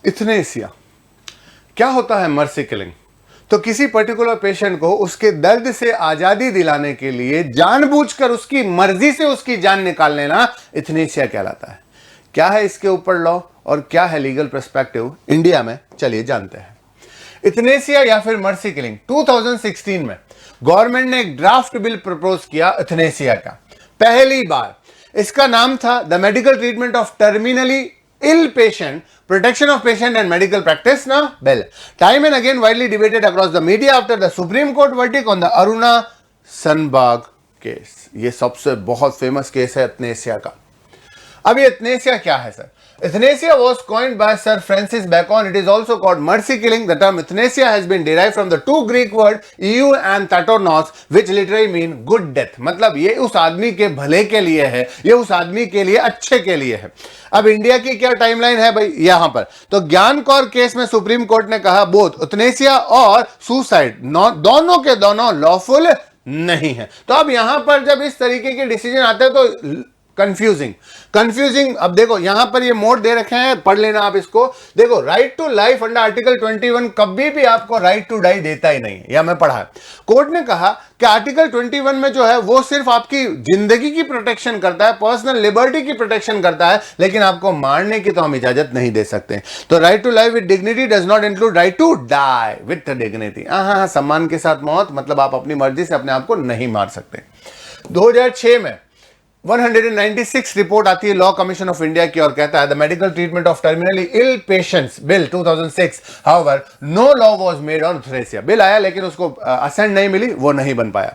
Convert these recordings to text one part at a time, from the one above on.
इथनेसिया क्या होता है? Mercy killing. तो किसी पर्टिकुलर पेशेंट को उसके दर्द से आजादी दिलाने के लिए जानबूझकर उसकी मर्जी से उसकी जान निकाल लेना इथनेसिया कहलाता है। क्या है इसके ऊपर लॉ और क्या है लीगल पर्सपेक्टिव इंडिया में, चलिए जानते हैं। इथनेसिया या फिर मर्सी किलिंग 2016 में गवर्नमेंट ने एक ड्राफ्ट बिल प्रपोज किया इथनेसिया का, पहली बार। इसका नाम था the medical treatment of terminally ill patient, protection of patient and medical practice na bill. Time and again widely debated across the media after the Supreme Court verdict on the Aruna Shanbag case. ये सबसे बहुत famous case है इथनेसिया का। अब ये इथनेसिया क्या है sir? Euthanasia was coined by Sir Francis Bacon. It is also called mercy killing. The term euthanasia has been derived from the two Greek words eu and thanatos, which literally mean good death. मतलब ये उस आदमी के भले के लिए है, ये उस आदमी के लिए अच्छे के लिए है। अब इंडिया की क्या टाइमलाइन है भाई यहां पर? तो ज्ञान कौर केस में सुप्रीम कोर्ट ने कहा बोथ euthanasia और सुसाइड दोनों के दोनों लॉफुल नहीं है। तो अब यहां पर जब इस तरीके के डिसीजन आते हैं तो कंफ्यूजिंग। अब देखो यहां पर ये मोड दे रखे हैं, पढ़ लेना आप इसको। देखो right to life under article 21 कभी भी आपको राइट टू डाई देता ही नहीं, या मैं पढ़ा। कोर्ट ने कहा कि आर्टिकल 21 में जो है वो सिर्फ आपकी जिंदगी की प्रोटेक्शन करता है, पर्सनल लिबर्टी की प्रोटेक्शन करता है, लेकिन आपको मारने की तो हम इजाजत नहीं दे सकते। तो right to life with dignity does not include right to die with dignity. हाँ, सम्मान के साथ मौत, मतलब आप अपनी मर्जी से अपने आप को नहीं मार सकते। 2006 में 196 रिपोर्ट आती है लॉ कमीशन ऑफ इंडिया की और कहता है the medical treatment of terminally ill patients bill 2006 however no law was made on euthanasia. Bill आया लेकिन उसको असेंट नहीं मिली, वो नहीं बन पाया।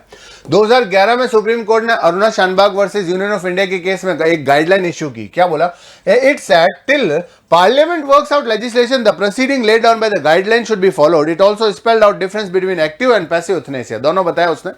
2011 में सुप्रीम कोर्ट ने Aruna Shanbaug versus union of India के केस में एक गाइडलाइन इश्यू की। क्या बोला? It said till Parliament works out legislation, the proceeding laid down by the guideline should be followed. It also spelled out difference between active and passive euthanasia. दोनों बताया उसने।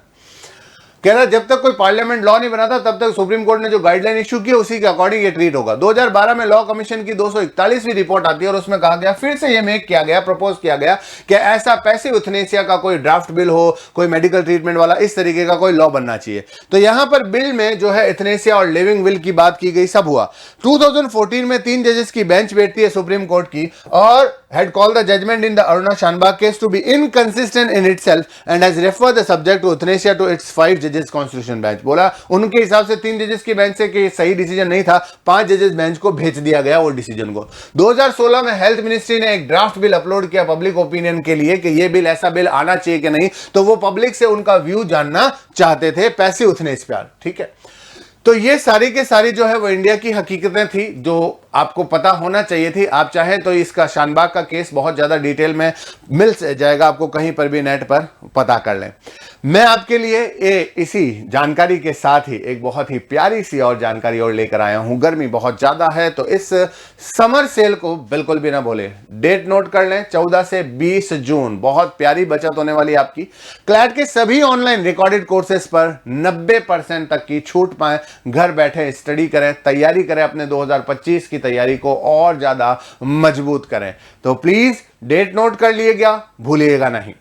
कह रहा जब तक कोई पार्लियामेंट लॉ नहीं बनाता तब तक सुप्रीम कोर्ट ने जो गाइडलाइन इशू की उसी के अकॉर्डिंग ये ट्रीट होगा। 2012 में लॉ कमीशन की 241वीं रिपोर्ट आती है और उसमें कहा गया, फिर से ये मेक किया गया, प्रपोज किया गया कि ऐसा पैसिव यूथनेसिया का कोई ड्राफ्ट बिल हो, कोई मेडिकल ट्रीटमेंट वाला, इस तरीके का कोई लॉ बनना चाहिए। तो यहां पर बिल में जो है यूथनेसिया और लिविंग विल की बात की गई, सब हुआ। 2014 में 3 जजेस की बेंच बैठती है सुप्रीम कोर्ट की और had called the judgment in the Aruna Shanbag case to be inconsistent in itself and has referred the subject to euthanasia to its 5 judges constitutional bench। बोला उनके हिसाब से 3 जजेस की बेंच से कि सही डिसीजन नहीं था, 5 जजेस बेंच को भेज दिया गया वो डिसीजन को। 2016 में हेल्थ मिनिस्ट्री ने एक ड्राफ्ट बिल अपलोड किया पब्लिक ओपिनियन के लिए कि ये बिल, ऐसा बिल आना चाहिए कि नहीं। तो वो पब्लिक से उनका व्यू जानना चाहते थे पैसिव यूथनेसिया पर, ठीक है। तो ये सारी के सारी जो है वो इंडिया की हकीकतें थी जो आपको पता होना चाहिए थी। आप चाहें तो इसका शानबाग का केस बहुत ज्यादा डिटेल में मिल जाएगा आपको, कहीं पर भी नेट पर पता कर लें। मैं आपके लिए इसी जानकारी के साथ ही एक बहुत ही प्यारी सी और जानकारी और लेकर आया हूं। गर्मी बहुत ज्यादा है तो इस समर सेल को बिल्कुल भी ना भूलें। डेट नोट कर लें, 14 से 20 जून बहुत प्यारी बचत होने वाली आपकी। क्लैट के सभी ऑनलाइन रिकॉर्डेड कोर्सेज पर 90% तक की छूट पाएं। घर बैठे स्टडी करें, तैयारी करें, अपने 2025 की तैयारी को और ज्यादा मजबूत करें। तो प्लीज डेट नोट कर लीजिएगा, भूलिएगा नहीं।